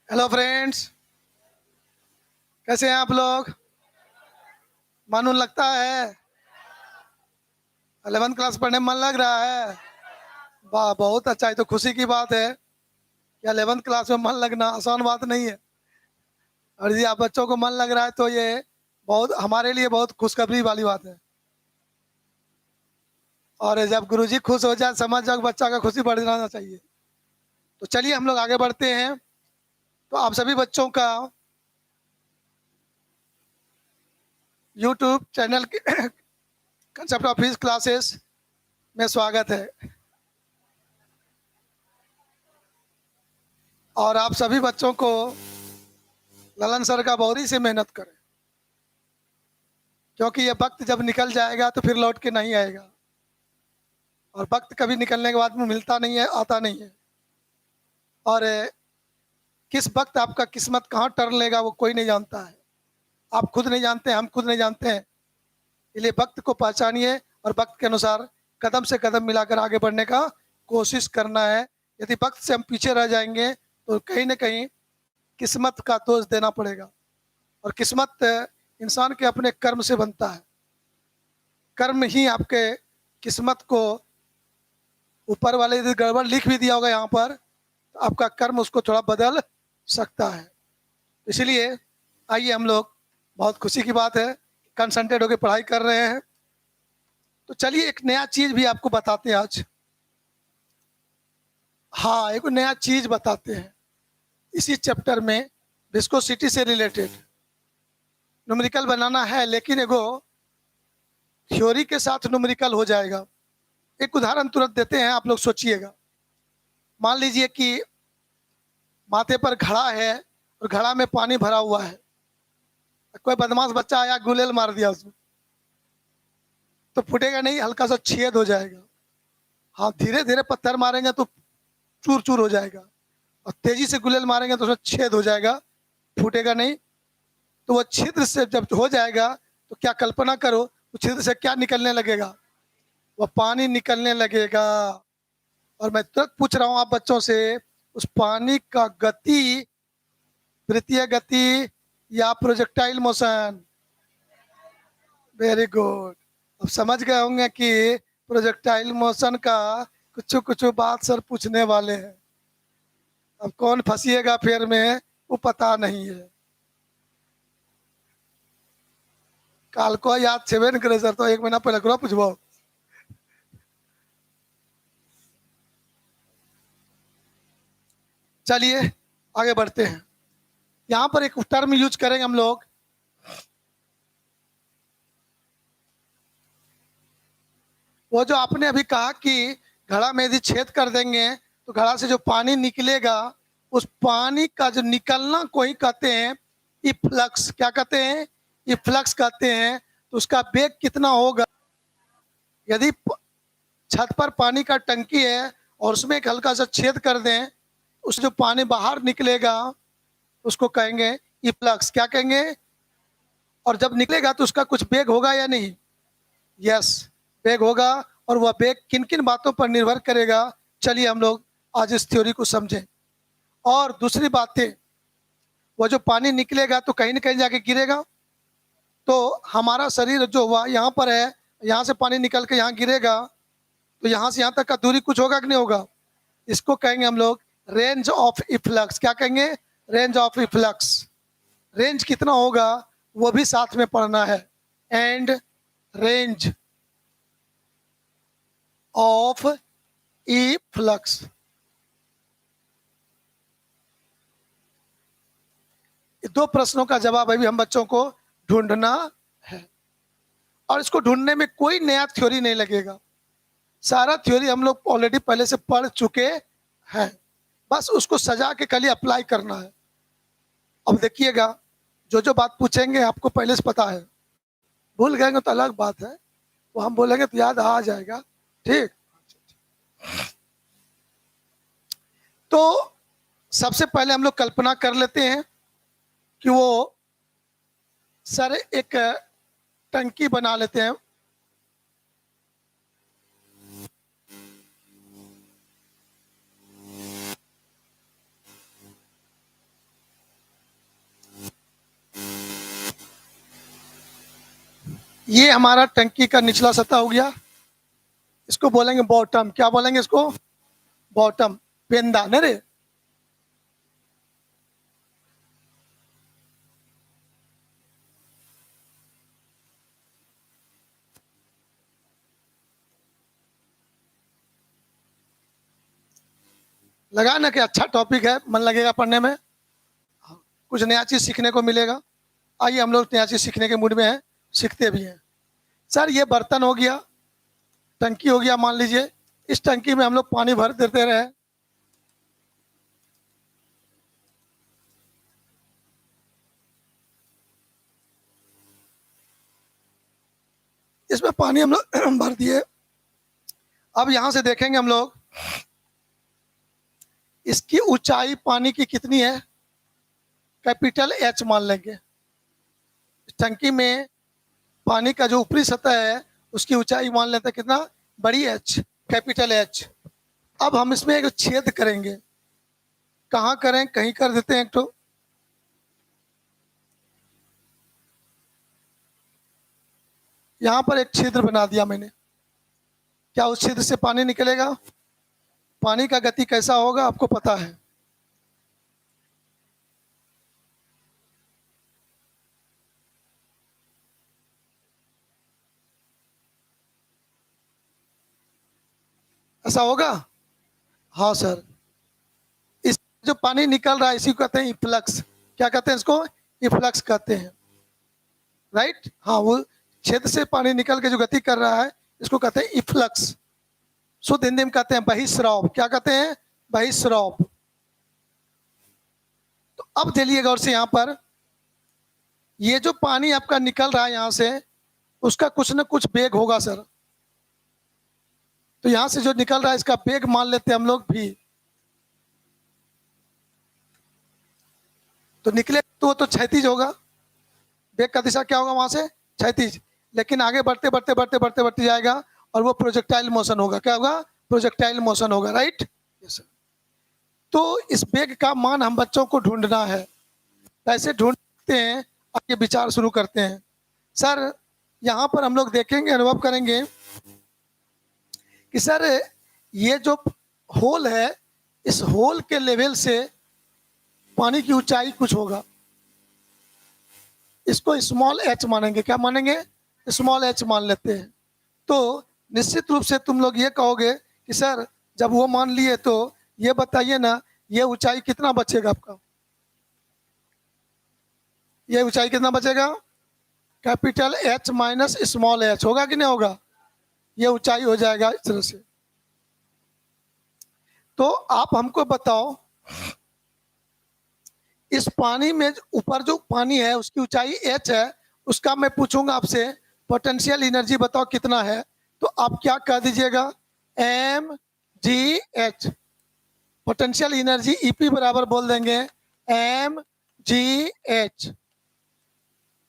Hello friends, कैसे हैं आप लोग? मन उन लगता है? 11th क्लास पढ़ने में मन लग रहा है? वाह, बहुत अच्छा है। तो खुशी की बात है कि 11th क्लास में मन लगना आसान बात नहीं है। और यदि आप बच्चों को मन लग रहा है तो ये बहुत हमारे लिए बहुत खुशखबरी वाली बात है। और जब गुरुजी खुश हो जाए, समझ जाओ बच्चा का खुशी बढ़ जाना चाहिए। तो चलिए हम लोग आगे बढ़ते हैं। तो आप सभी बच्चों का यूट्यूब चैनल के कंसेप्ट ऑफ फिजिक्स क्लासेस में स्वागत है। और आप सभी बच्चों को ललन सर का बहुत से मेहनत करें, क्योंकि ये वक्त जब निकल जाएगा तो फिर लौट के नहीं आएगा। और वक्त कभी निकलने के बाद में मिलता नहीं है, आता नहीं है। और किस वक्त आपका किस्मत कहाँ टर्न लेगा वो कोई नहीं जानता है। आप खुद नहीं जानते, हम खुद नहीं जानते हैं। इसलिए वक्त को पहचानिए और वक्त के अनुसार कदम से कदम मिलाकर आगे बढ़ने का कोशिश करना है। यदि वक्त से हम पीछे रह जाएंगे तो कहीं ना कहीं किस्मत का दोष देना पड़ेगा। और किस्मत इंसान के अपने कर्म से बनता है। कर्म ही आपके किस्मत को, ऊपर वाले यदि गड़बड़ लिख भी दिया होगा यहाँ पर, तो आपका कर्म उसको थोड़ा बदल सकता है। इसलिए आइए हम लोग, बहुत खुशी की बात है, कंसंट्रेट होकर पढ़ाई कर रहे हैं। तो चलिए एक नया चीज भी आपको बताते हैं आज। हाँ, एक नया चीज बताते हैं इसी चैप्टर में, विस्कोसिटी से रिलेटेड न्यूमेरिकल बनाना है, लेकिन एगो थ्योरी के साथ न्यूमेरिकल हो जाएगा। एक उदाहरण तुरंत देते हैं, आप लोग सोचिएगा। मान लीजिए कि माथे पर घड़ा है और घड़ा में पानी भरा हुआ है। कोई बदमाश बच्चा आया, गुलेल मार दिया उसमें, तो फूटेगा नहीं, हल्का सा छेद हो जाएगा। हाँ, धीरे धीरे पत्थर मारेंगे तो चूर चूर हो जाएगा, और तेजी से गुलेल मारेंगे तो उसमें छेद हो जाएगा, फूटेगा नहीं। तो वो छिद्र से जब हो जाएगा तो क्या कल्पना करो, उस छिद्र से क्या निकलने लगेगा? वह पानी निकलने लगेगा। और मैं तुरंत पूछ रहा हूँ आप बच्चों से, उस पानी का गति वृत्तीय गति या प्रोजेक्टाइल मोशन? Very good. अब समझ गए होंगे कि प्रोजेक्टाइल मोशन का कुछ कुछ बात सर पूछने वाले हैं। अब कौन फंसिएगा फिर में वो पता नहीं है। काल को याद छेबे न करे सर, तो 1 महीना पहले करो पूछबो। चलिए आगे बढ़ते हैं। यहाँ पर एक टर्म यूज करेंगे हम लोग, वो जो आपने अभी कहा कि घड़ा में यदि छेद कर देंगे तो घड़ा से जो पानी निकलेगा, उस पानी का जो निकलना को ही कहते हैं इफ्लक्स। क्या कहते हैं? इफ्लक्स कहते हैं। तो उसका वेग कितना होगा? यदि छत पर पानी का टंकी है और उसमें एक हल्का सा छेद कर दें, उस जो पानी बाहर निकलेगा उसको कहेंगे इफ्लक्स। क्या कहेंगे? और जब निकलेगा तो उसका कुछ वेग होगा या नहीं? यस, वेग होगा। और वह वेग किन किन बातों पर निर्भर करेगा, चलिए हम लोग आज इस थ्योरी को समझें। और दूसरी बातें, वो जो पानी निकलेगा तो कहीं ना कहीं जाके गिरेगा। तो हमारा शरीर जो हुआ यहाँ पर है, यहाँ से पानी निकल के यहाँ गिरेगा, तो यहाँ से यहाँ तक का दूरी कुछ होगा कि नहीं होगा? इसको कहेंगे हम लोग रेंज ऑफ इफ्लक्स। क्या कहेंगे? Range of efflux. रेंज कितना होगा वो भी साथ में पढ़ना है। And range of E flux. दो प्रश्नों का जवाब अभी हम बच्चों को ढूंढना है। और इसको ढूंढने में कोई नया थ्योरी नहीं लगेगा, सारा थ्योरी हम लोग ऑलरेडी पहले से पढ़ चुके हैं। बस उसको सजा के खाली अप्लाई करना है। अब देखिएगा, जो जो बात पूछेंगे आपको पहले से पता है। भूल गएंगे तो अलग बात है, वो हम बोलेंगे तो याद आ जाएगा। ठीक। तो सबसे पहले हम लोग कल्पना कर लेते हैं कि वो सर एक टंकी बना लेते हैं। ये हमारा टंकी का निचला सतह हो गया, इसको बोलेंगे बॉटम। क्या बोलेंगे इसको? बॉटम। पेंदा न रे। लगा ना कि अच्छा टॉपिक है, मन लगेगा पढ़ने में, कुछ नया चीज सीखने को मिलेगा। आइए हम लोग नया चीज सीखने के मूड में हैं, सीखते भी हैं। सर ये बर्तन हो गया, टंकी हो गया, मान लीजिए इस टंकी में हम लोग पानी भर देते रहे, इसमें पानी हम लोग भर दिए। अब यहां से देखेंगे हम लोग इसकी ऊंचाई पानी की कितनी है, कैपिटल एच मान लेंगे। टंकी में पानी का जो ऊपरी सतह है उसकी ऊंचाई मान लेते हैं कितना, बड़ी एच, कैपिटल एच। अब हम इसमें एक छेद करेंगे, कहाँ करें, कहीं कर देते हैं एक तो। यहाँ पर एक छिद्र बना दिया मैंने, क्या उस छिद्र से पानी निकलेगा? पानी का गति कैसा होगा आपको पता है। ऐसा होगा? हाँ सर। इस जो पानी निकल रहा है इसी को कहते हैं इफ्लक्स। क्या कहते हैं इसको? इफ्लक्स कहते हैं, राइट। हाँ, वो छेद से पानी निकल के जो गति कर रहा है इसको कहते हैं इफ्लक्स। शुद्ध हिंदी में कहते हैं बहिस्राव। क्या कहते हैं? बहिस्राव। तो अब देखिए गौर से, यहाँ पर ये जो पानी आपका निकल रहा है यहाँ से, उसका कुछ न कुछ वेग होगा सर। तो यहाँ से जो निकल रहा है इसका वेग मान लेते हैं हम लोग भी। तो निकले तो वो तो क्षैतिज होगा, वेग का दिशा क्या होगा वहां से, क्षैतिज। लेकिन आगे बढ़ते बढ़ते बढ़ते बढ़ते बढ़ते जाएगा और वो प्रोजेक्टाइल मोशन होगा। क्या होगा? प्रोजेक्टाइल मोशन होगा, राइट। Yes sir. तो इस वेग का मान हम बच्चों को ढूंढना है। कैसे ढूंढते हैं, आगे विचार शुरू करते हैं। सर यहाँ पर हम लोग देखेंगे, अनुभव करेंगे कि सर ये जो होल है, इस होल के लेवल से पानी की ऊंचाई कुछ होगा, इसको स्मॉल एच मानेंगे। क्या मानेंगे? स्मॉल एच मान लेते हैं। तो निश्चित रूप से तुम लोग ये कहोगे कि सर जब वो मान लिए तो ये बताइए ना, ये ऊंचाई कितना बचेगा आपका, ये ऊंचाई कितना बचेगा? Capital H minus small H होगा कि नहीं होगा? ये ऊंचाई हो जाएगा इस तरह से। तो आप हमको बताओ, इस पानी में ऊपर जो पानी है उसकी ऊंचाई एच है, उसका मैं पूछूंगा आपसे पोटेंशियल एनर्जी बताओ कितना है, तो आप क्या कह दीजिएगा? M G H. Potential energy EP बराबर बोल देंगे एम जी एच।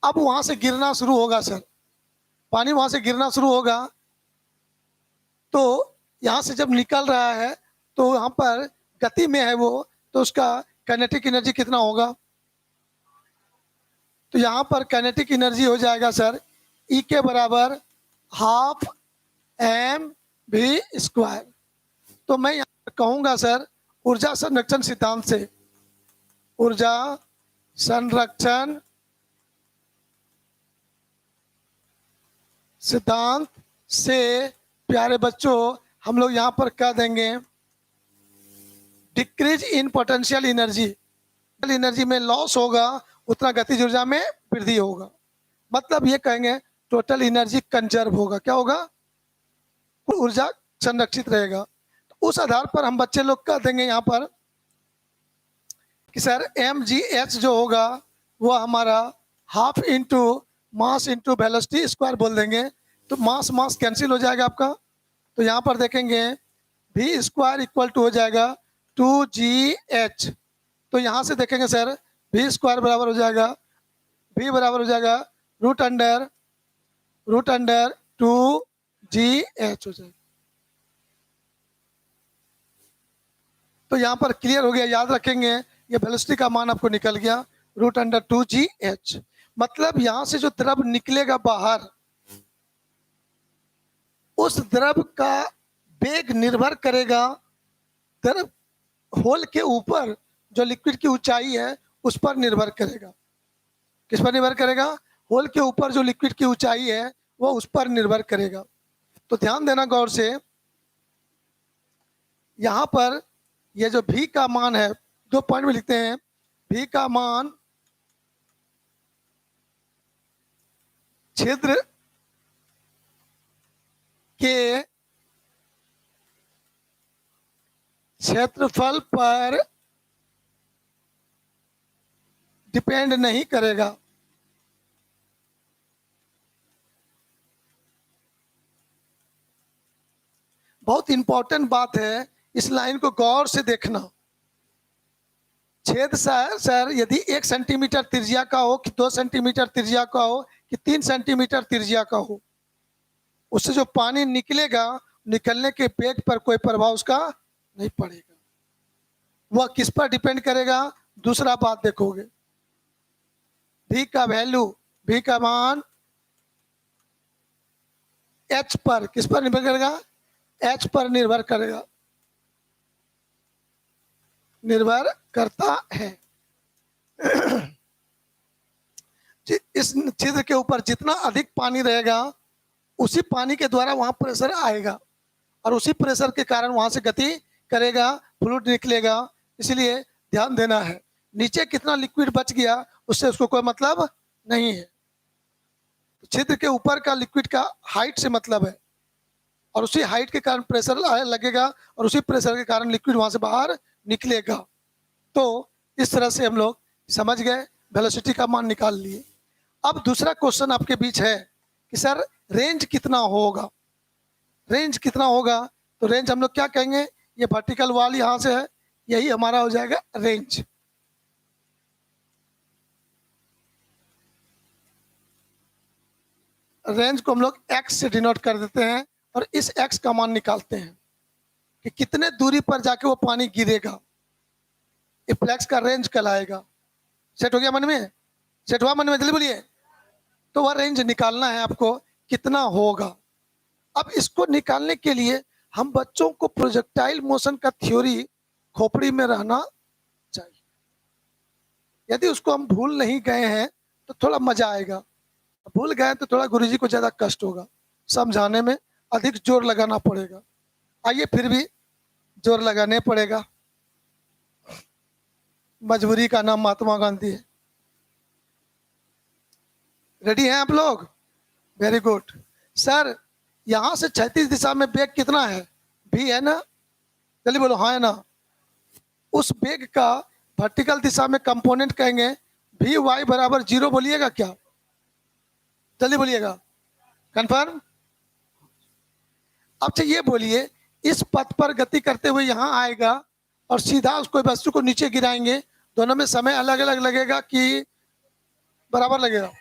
अब वहां से गिरना शुरू होगा सर, पानी वहां से गिरना शुरू होगा। तो यहाँ से जब निकल रहा है तो यहाँ पर गति में है वो, तो उसका काइनेटिक एनर्जी कितना होगा? तो यहाँ पर काइनेटिक एनर्जी हो जाएगा सर ई के बराबर हाफ एम भी स्क्वायर। तो मैं यहाँ पर कहूँगा सर ऊर्जा संरक्षण सिद्धांत से, ऊर्जा संरक्षण सिद्धांत से प्यारे बच्चों हम लोग यहाँ पर कह देंगे decrease in potential energy. Energy में लॉस होगा उतना गतिज ऊर्जा में वृद्धि होगा। मतलब ये कहेंगे टोटल एनर्जी कंजर्व होगा। क्या होगा? ऊर्जा संरक्षित रहेगा। तो उस आधार पर हम बच्चे लोग कह देंगे यहाँ पर कि सर एम जी एच जो होगा वो हमारा half into mass into velocity square बोल देंगे। तो मास मास कैंसिल हो जाएगा आपका। तो यहाँ पर देखेंगे भी स्क्वायर इक्वल टू हो जाएगा 2GH। तो यहाँ से देखेंगे सर भी स्क्वायर बराबर हो जाएगा, भी बराबर हो जाएगा रूट अंडर 2GH हो जाएगा। तो यहाँ पर क्लियर हो गया, याद रखेंगे ये वेलोसिटी का मान आपको निकल गया रूट अंडर 2GH। मतलब यहाँ से जो द्रव निकलेगा बाहर उस द्रव का वेग निर्भर करेगा द्रव होल के ऊपर, जो लिक्विड की ऊंचाई है उस पर निर्भर करेगा। किस पर निर्भर करेगा? होल के ऊपर जो लिक्विड की ऊंचाई है वो उस पर निर्भर करेगा। तो ध्यान देना गौर से, यहाँ पर ये जो भी का मान है, दो पॉइंट में लिखते हैं, भी का मान छिद्र के क्षेत्रफल पर डिपेंड नहीं करेगा। बहुत इंपॉर्टेंट बात है, इस लाइन को गौर से देखना। छेद सर यदि 1 सेंटीमीटर त्रिज्या का हो, कि 2 सेंटीमीटर त्रिज्या का हो, कि 3 सेंटीमीटर त्रिज्या का हो, उससे जो पानी निकलेगा, निकलने के वेग पर कोई प्रभाव उसका नहीं पड़ेगा। वह किस पर डिपेंड करेगा? दूसरा बात देखोगे, भी का वैल्यू, भी का मान एच पर, किस पर निर्भर करेगा? एच पर निर्भर करेगा, निर्भर करता है। इस छिद्र के ऊपर जितना अधिक पानी रहेगा, उसी पानी के द्वारा वहां प्रेशर आएगा और उसी प्रेशर के कारण वहां से गति करेगा, फ्लूइड निकलेगा। इसलिए ध्यान देना है, नीचे कितना लिक्विड बच गया उससे उसको कोई मतलब नहीं है। छिद्र के ऊपर का लिक्विड का हाइट से मतलब है, और उसी हाइट के कारण प्रेशर लगेगा और उसी प्रेशर के कारण लिक्विड वहां से बाहर निकलेगा। तो इस तरह से हम लोग समझ गए, वेलोसिटी का मान निकाल लिए। अब दूसरा क्वेश्चन आपके बीच है कि सर रेंज कितना होगा? रेंज कितना होगा? तो रेंज हम लोग क्या कहेंगे, ये वर्टिकल वाल यहां से है, यही हमारा हो जाएगा रेंज। रेंज को हम लोग एक्स से डिनोट कर देते हैं और इस एक्स का मान निकालते हैं कि कितने दूरी पर जाके वो पानी गिरेगा, फ्लैक्स का रेंज कहलाएगा। सेट हो गया मन में? सेट हुआ मन में? जल्दी बोलिए। तो वह रेंज निकालना है आपको, कितना होगा। अब इसको निकालने के लिए हम बच्चों को प्रोजेक्टाइल मोशन का थ्योरी खोपड़ी में रहना चाहिए। यदि उसको हम भूल नहीं गए हैं तो थोड़ा मजा आएगा, भूल गए तो थोड़ा गुरुजी को ज्यादा कष्ट होगा, समझाने में अधिक जोर लगाना पड़ेगा। आइए फिर भी जोर लगाने पड़ेगा, मजबूरी का नाम महात्मा गांधी है। रेडी हैं आप लोग? Very good. सर यहां से क्षैतिज दिशा में वेग कितना है? भी है ना? जल्दी बोलो, हाँ है ना? उस वेग का वर्टिकल दिशा में कंपोनेंट कहेंगे भी वाई बराबर 0। बोलिएगा क्या? जल्दी बोलिएगा। कंफर्म? अब ये बोलिए, इस पथ पर गति करते हुए यहां आएगा और सीधा उसको वस्तु को नीचे गिराएंगे, दोनों में समय अलग अलग लगेगा कि बराबर लगेगा?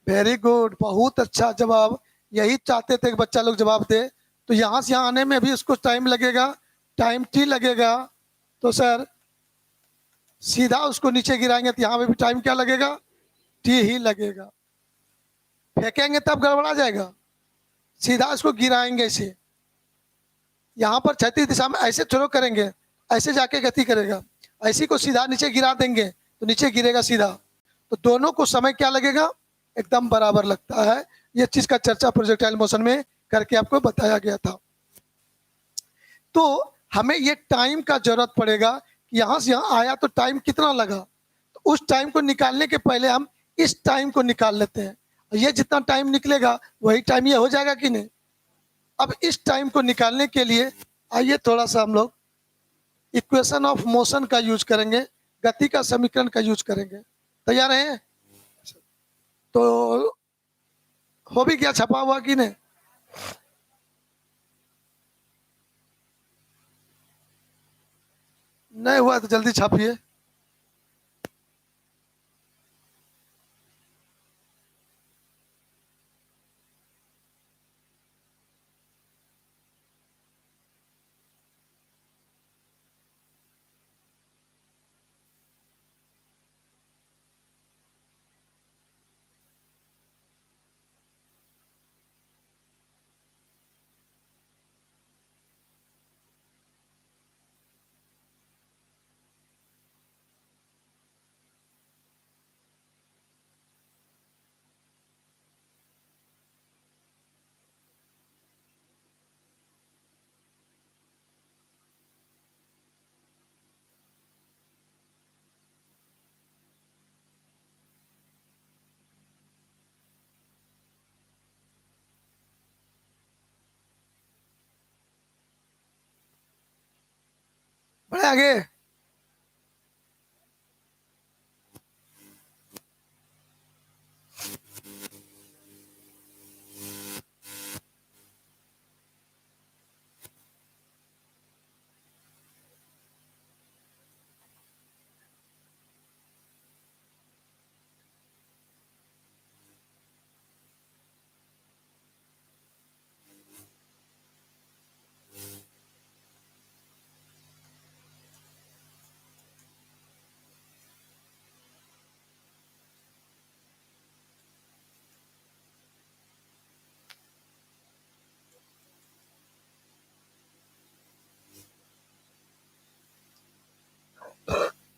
वेरी गुड, बहुत अच्छा जवाब। यही चाहते थे कि बच्चा लोग जवाब दे। तो यहाँ से यहाँ आने में भी उसको टाइम लगेगा, टाइम टी लगेगा। तो सर सीधा उसको नीचे गिराएंगे तो यहाँ पे भी टाइम क्या लगेगा? टी ही लगेगा। फेंकेंगे तब गड़बड़ा जाएगा, सीधा उसको गिराएंगे इसे, यहाँ पर क्षैतिज दिशा में ऐसे थ्रो करेंगे, ऐसे जाके गति करेगा, ऐसी को सीधा नीचे गिरा देंगे तो नीचे गिरेगा सीधा। तो दोनों को समय क्या लगेगा? एकदम बराबर लगता है। ये चीज का चर्चा प्रोजेक्टाइल मोशन में करके आपको बताया गया था। तो हमें ये टाइम का जरूरत पड़ेगा कि यहाँ से यहाँ आया तो टाइम कितना लगा। तो उस टाइम को निकालने के पहले हम इस टाइम को निकाल लेते हैं, ये जितना टाइम निकलेगा वही टाइम ये हो जाएगा कि नहीं। अब इस टाइम को निकालने के लिए आइए थोड़ा सा हम लोग इक्वेशन ऑफ मोशन का यूज करेंगे, गति का समीकरण का यूज करेंगे। तैयार हैं? तो हो भी गया छपा हुआ कि नहीं? नहीं हुआ तो जल्दी छापिए। बढ़े आगे।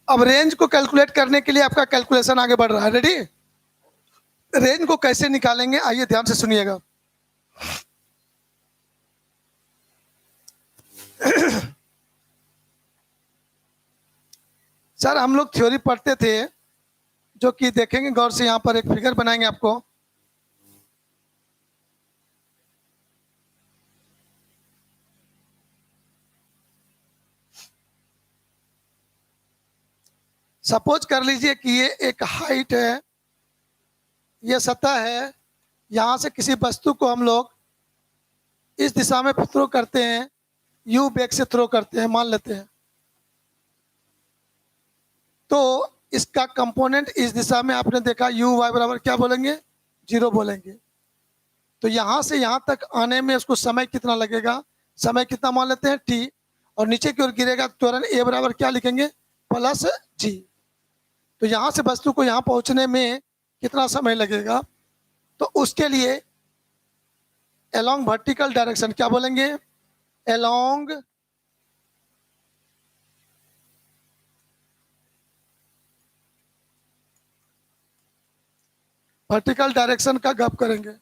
अब रेंज को कैलकुलेट करने के लिए आपका कैलकुलेशन आगे बढ़ रहा है। रेडी? रेंज को कैसे निकालेंगे, आइए ध्यान से सुनिएगा। सर हम लोग थ्योरी पढ़ते थे, जो कि देखेंगे गौर से, यहाँ पर एक फिगर बनाएंगे आपको। सपोज कर लीजिए कि ये एक हाइट है, ये सतह है, यहाँ से किसी वस्तु को हम लोग इस दिशा में थ्रो करते हैं, यू वेग से थ्रो करते हैं मान लेते हैं, तो इसका कंपोनेंट इस दिशा में आपने देखा यू वाई बराबर क्या बोलेंगे, 0 बोलेंगे। तो यहाँ से यहाँ तक आने में उसको समय कितना लगेगा, समय कितना मान लेते हैं t, और नीचे की ओर गिरेगा त्वरण a बराबर क्या लिखेंगे, +g। तो यहाँ से वस्तु को यहाँ पहुँचने में कितना समय लगेगा, तो उसके लिए अलोंग वर्टिकल डायरेक्शन क्या बोलेंगे, अलोंग वर्टिकल डायरेक्शन का गप करेंगे।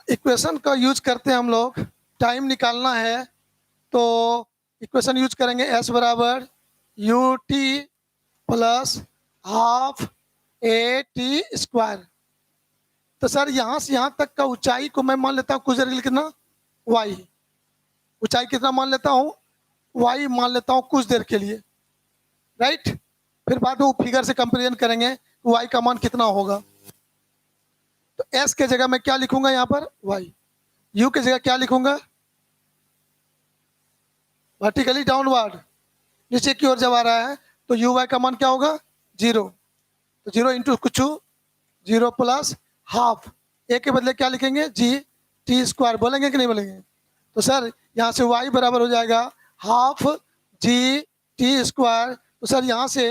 इक्वेशन का यूज करते हैं हम लोग, टाइम निकालना है तो इक्वेशन यूज करेंगे s बराबर U T plus half A T square. तो सर यहाँ से यहाँ तक का ऊंचाई को मैं मान लेता हूँ कुछ देर के लिए कितना, y। ऊंचाई कितना मान लेता हूँ, y मान लेता हूँ कुछ देर के लिए, राइट। फिर बाद में फिगर से कंपेरिजन करेंगे y का मान कितना होगा। तो s के जगह मैं क्या लिखूंगा यहाँ पर, y। u के जगह क्या लिखूंगा, वर्टिकली डाउनवर्ड, नीचे की ओर जब आ रहा है तो यू वाई का मान क्या होगा, 0। तो 0 इंटू कुछ 0 प्लस हाफ, ए के बदले क्या लिखेंगे, जी टी स्क्वायर, बोलेंगे कि नहीं बोलेंगे। तो सर यहाँ से y बराबर हो जाएगा हाफ जी टी स्क्वायर। तो सर यहाँ से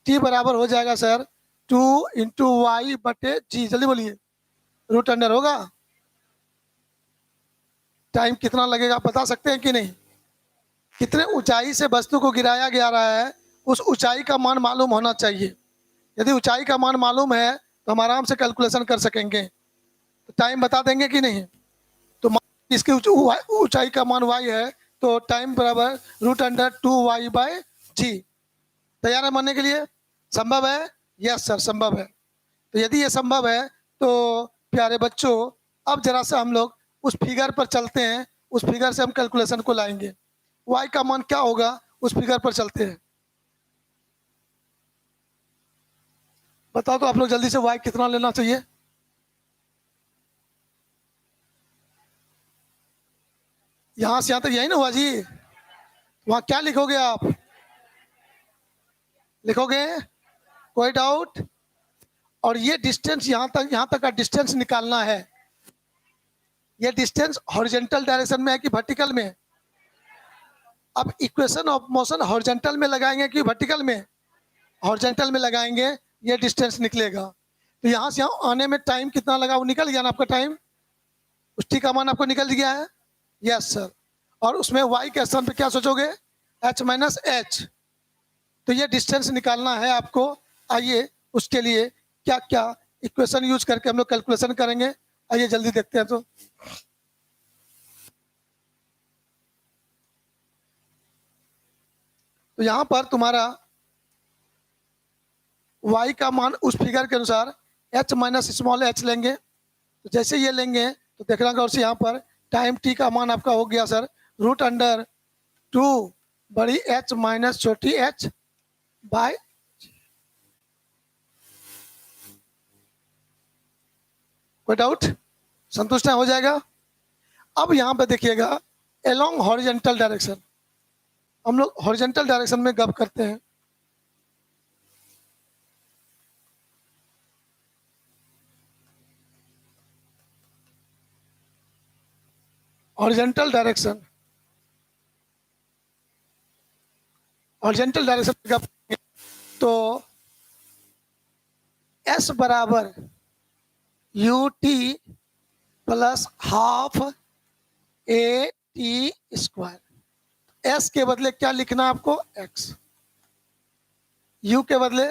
t बराबर हो जाएगा सर 2 इंटू वाई बटे जी, जल्दी बोलिए, रूट अंडर होगा। टाइम कितना लगेगा बता सकते हैं कि नहीं, कितने ऊंचाई से वस्तु को गिराया गया रहा है उस ऊंचाई का मान मालूम होना चाहिए। यदि ऊंचाई का मान मालूम है तो हम आराम से कैलकुलेशन कर सकेंगे। तो टाइम बता देंगे कि नहीं, तो इसकी ऊंचाई का मान y है, तो टाइम बराबर रूट अंडर 2y बाय जी। तैयार है मानने के लिए, संभव है, यस सर संभव है। तो यदि ये संभव है तो प्यारे बच्चों अब जरा सा हम लोग उस फिगर पर चलते हैं, उस फिगर से हम कैलकुलेशन को लाएंगे। y का मान क्या होगा उस फिगर पर चलते हैं, बताओ तो आप लोग जल्दी से, y कितना लेना चाहिए। यहां से यहां तक यही ना हुआ जी, वहां क्या लिखोगे आप, लिखोगे, कोई डाउट। और ये डिस्टेंस यहाँ तक का डिस्टेंस निकालना है। ये डिस्टेंस हॉरिजॉन्टल डायरेक्शन में है कि वर्टिकल में। अब इक्वेशन ऑफ मोशन हॉरिजॉन्टल में लगाएंगे कि वर्टिकल में, हॉरिजॉन्टल में लगाएंगे, ये डिस्टेंस निकलेगा। तो यहाँ से यहाँ आने में टाइम कितना लगा, वो निकल गया ना आपका टाइम, उस टी का मान आपको निकल गया है, यस सर। और उसमें y के स्थान पे क्या सोचोगे, h माइनस एच। तो ये डिस्टेंस निकालना है आपको। आइए उसके लिए क्या क्या इक्वेशन यूज करके हम लोग कैलकुलेशन करेंगे, आइए जल्दी देखते हैं। तो यहाँ पर तुम्हारा y का मान उस फिगर के अनुसार h माइनस स्मॉल h लेंगे। तो जैसे ये लेंगे तो देखना गौर से यहाँ पर टाइम t का मान आपका हो गया सर रूट अंडर टू बड़ी एच माइनस छोटी एच बाय, कोई डाउट? संतुष्ट है, हो जाएगा। अब यहाँ पे देखिएगा एलोंग हॉरिजेंटल डायरेक्शन, हम लोग हॉरिजेंटल डायरेक्शन में गप करते हैं। हॉरिजेंटल डायरेक्शन, हॉरिजेंटल डायरेक्शन में गप करेंगे तो एस बराबर U T plus half A T square. S के बदले क्या लिखना है आपको? एक्स। यू के बदले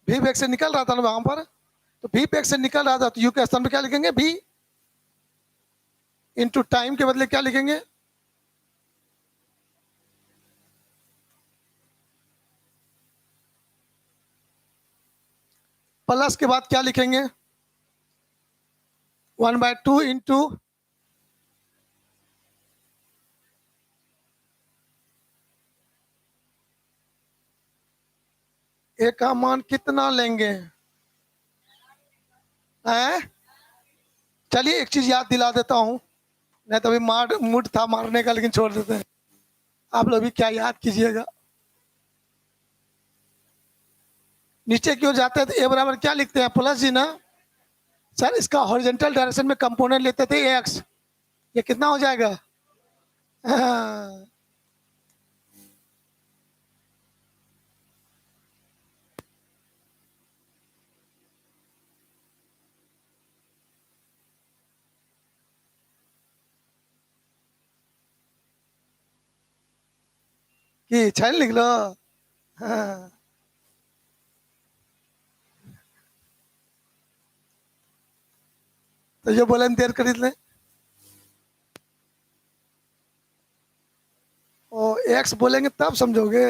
भी वेग से निकल रहा था ना वहां पर, तो भी वेग से निकल रहा था तो यू के स्थान पर क्या लिखेंगे? भी। इंटू टाइम के बदले क्या लिखेंगे? प्लस के बाद क्या लिखेंगे? 1/2 इंटू ए का मान कितना लेंगे? हैं? चलिए एक चीज याद दिला देता हूं, नहीं तो अभी मार मूड था मारने का, लेकिन छोड़ देते हैं। आप लोग भी क्या याद कीजिएगा। नीचे क्यों जाते हैं तो ए बराबर क्या लिखते हैं? प्लस जी ना सर। इसका हॉरिजेंटल डायरेक्शन में कंपोनेंट लेते थे एक्स, ये कितना हो जाएगा? हाँ। कि छान लिख लो। हाँ। तो ये बोले देर खरीद लें, और एक्स बोलेंगे तब समझोगे।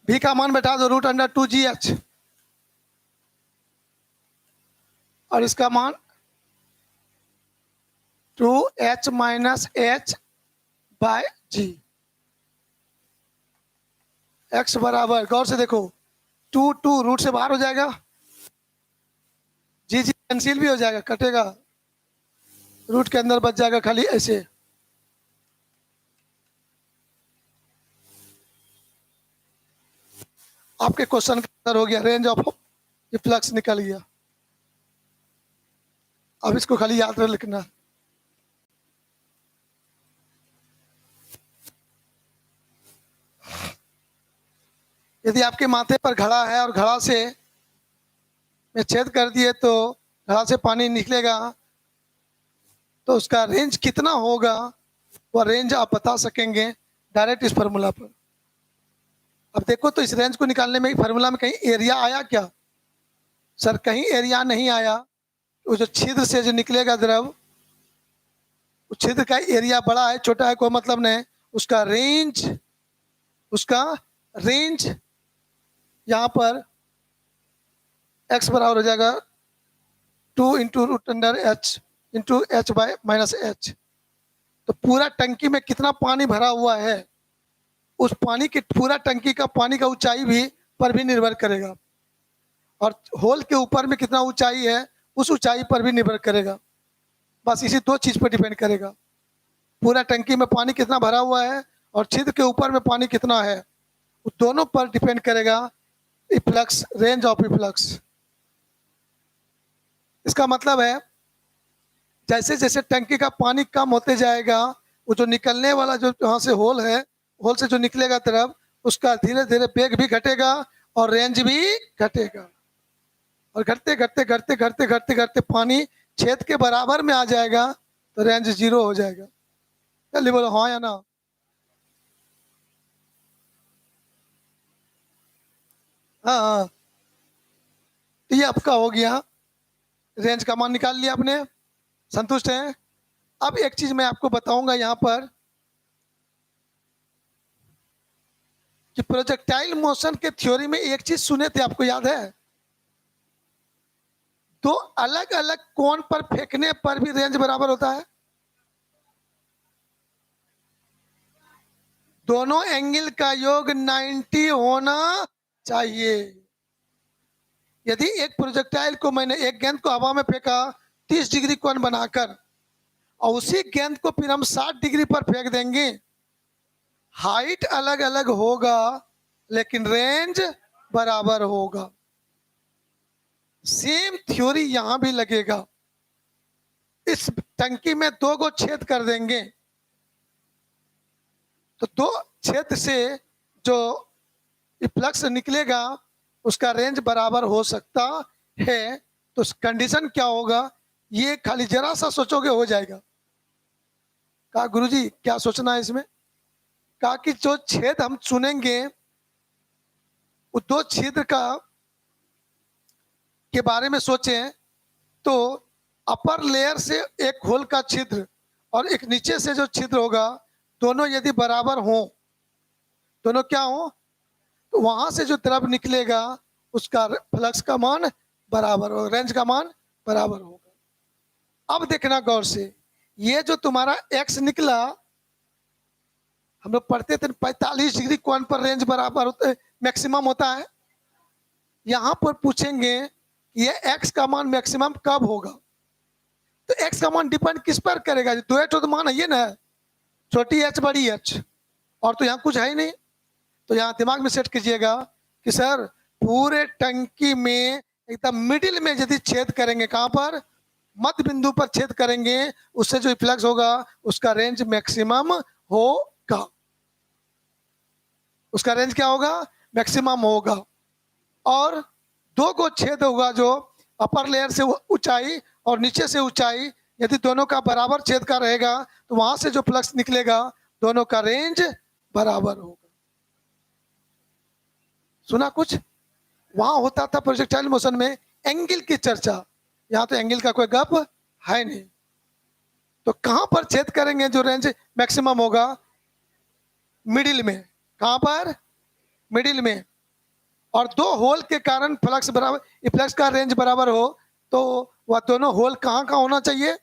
भी का मान बैठा दो √2GH, और इसका मान 2H माइनस एच बाय जी। एक्स बराबर, गौर से देखो, 2 रूट से बाहर हो जाएगा, जी जी कैंसिल भी हो जाएगा, कटेगा, रूट के अंदर बच जाएगा खाली ऐसे। आपके क्वेश्चन का आंसर हो गया, रेंज ऑफ फ्लक्स निकल गया। अब इसको खाली याद रख लिखना। यदि आपके माथे पर घड़ा है और घड़ा से में छेद कर दिए तो घड़ा से पानी निकलेगा, तो उसका रेंज कितना होगा, वह रेंज आप बता सकेंगे डायरेक्ट इस फार्मूला पर। अब देखो तो इस रेंज को निकालने में फार्मूला में कहीं एरिया आया क्या? सर कहीं एरिया नहीं आया। वो जो छिद्र से जो निकलेगा द्रव, उस छिद्र का एरिया बड़ा है छोटा है कोई मतलब नहीं, उसका रेंज, उसका रेंज यहाँ पर एक्स बराबर हो जाएगा 2 into √H into H bye minus H. तो पूरा टंकी में कितना पानी भरा हुआ है, उस पानी की, पूरा टंकी का पानी का ऊंचाई भी पर भी निर्भर करेगा, और होल के ऊपर में कितना ऊंचाई है उस ऊंचाई पर भी निर्भर करेगा। बस इसी दो चीज पर डिपेंड करेगा, पूरा टंकी में पानी कितना भरा हुआ है और छिद्र के ऊपर में पानी कितना है, उस दोनों पर डिपेंड करेगा इफ्लक्स, रेंज ऑफ इफ्लक्स। इसका मतलब है जैसे जैसे टंकी का पानी कम होते जाएगा, वो जो निकलने वाला जो यहाँ से होल है, होल से जो निकलेगा तरफ, उसका धीरे धीरे वेग भी घटेगा और रेंज भी घटेगा, और घटते घटते घटते घटते घटते घटते पानी छेद के बराबर में आ जाएगा तो रेंज 0 हो जाएगा। चलिए बोलो हाँ या ना। हाँ हाँ, तो ये आपका हो गया, रेंज का मान निकाल लिया आपने, संतुष्ट हैं? अब एक चीज मैं आपको बताऊंगा यहाँ पर कि प्रोजेक्टाइल मोशन के थ्योरी में एक चीज सुने थे, आपको याद है? दो अलग अलग कोण पर फेंकने पर भी रेंज बराबर होता है। दोनों एंगल का योग 90 होना चाहिए। यदि एक प्रोजेक्टाइल को मैंने एक गेंद को हवा में फेंका 30 डिग्री कोण बनाकर और उसी गेंद को फिर हम 60 डिग्री पर फेंक देंगे, हाइट अलग अलग होगा लेकिन रेंज बराबर होगा। सेम थ्योरी यहां भी लगेगा। इस टंकी में दो को छेद कर देंगे तो दो छेद से जो फ्लक्स निकलेगा उसका रेंज बराबर हो सकता है। तो कंडीशन क्या होगा, ये खाली जरा सा सोचोगे हो जाएगा। कहा गुरुजी क्या सोचना है इसमें? कहा कि जो छेद हम चुनेंगे वो दो छिद्र का के बारे में सोचें तो अपर लेयर से एक होल का छिद्र और एक नीचे से जो छिद्र होगा, दोनों यदि बराबर हो, दोनों क्या हो, तो वहां से जो द्रव निकलेगा उसका फ्लक्स का मान बराबर होगा, रेंज का मान बराबर होगा। अब देखना गौर से, ये जो तुम्हारा एक्स निकला, हम लोग पढ़ते थे 45 डिग्री कोण पर रेंज बराबर होता है, मैक्सिमम होता है। यहां पर पूछेंगे ये एक्स का मान मैक्सिमम कब होगा, तो एक्स का मान डिपेंड किस पर करेगा? दो एच तो मान है ये ना, छोटी एच बड़ी एच, और तो यहाँ कुछ है ही नहीं। तो यहाँ दिमाग में सेट कीजिएगा कि सर पूरे टंकी में एकदम मिडिल में यदि छेद करेंगे, कहां पर? मध्य बिंदु पर छेद करेंगे, उससे जो फ्लक्स होगा उसका रेंज मैक्सिमम होगा। उसका रेंज क्या होगा? मैक्सिमम होगा। और दो को छेद होगा जो अपर लेयर से ऊंचाई और नीचे से ऊंचाई, यदि दोनों का बराबर छेद का रहेगा तो वहां से जो फ्लक्स निकलेगा दोनों का रेंज बराबर होगा। सुना कुछ? वहां होता था प्रोजेक्टाइल मोशन में एंगल की चर्चा, यहां तो एंगल का कोई गप है नहीं। तो कहां पर छेद करेंगे जो रेंज मैक्सिमम होगा? मिडिल में। कहां पर? मिडिल में। और दो होल के कारण फ्लक्स बराबर, फ्लक्स का रेंज बराबर हो तो वह दोनों होल कहां का होना चाहिए?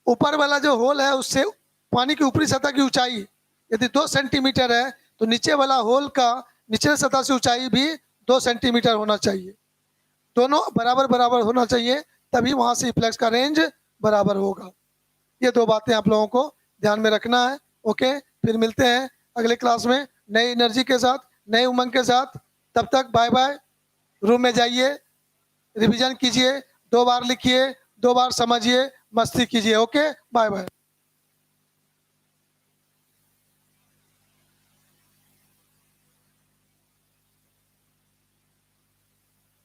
ऊपर वाला जो होल है उससे पानी की ऊपरी सतह की ऊंचाई यदि 2 सेंटीमीटर है तो नीचे वाला होल का निचले सतह से ऊंचाई भी 2 सेंटीमीटर होना चाहिए। दोनों बराबर बराबर होना चाहिए, तभी वहां से फ्लक्स का रेंज बराबर होगा। ये दो बातें आप लोगों को ध्यान में रखना है। ओके, फिर मिलते हैं अगले क्लास में नई एनर्जी के साथ, नए उमंग के साथ। तब तक बाय बाय। रूम में जाइए, रिवीजन कीजिए, 2 बार लिखिए, 2 बार समझिए, मस्ती कीजिए। Okay, bye bye.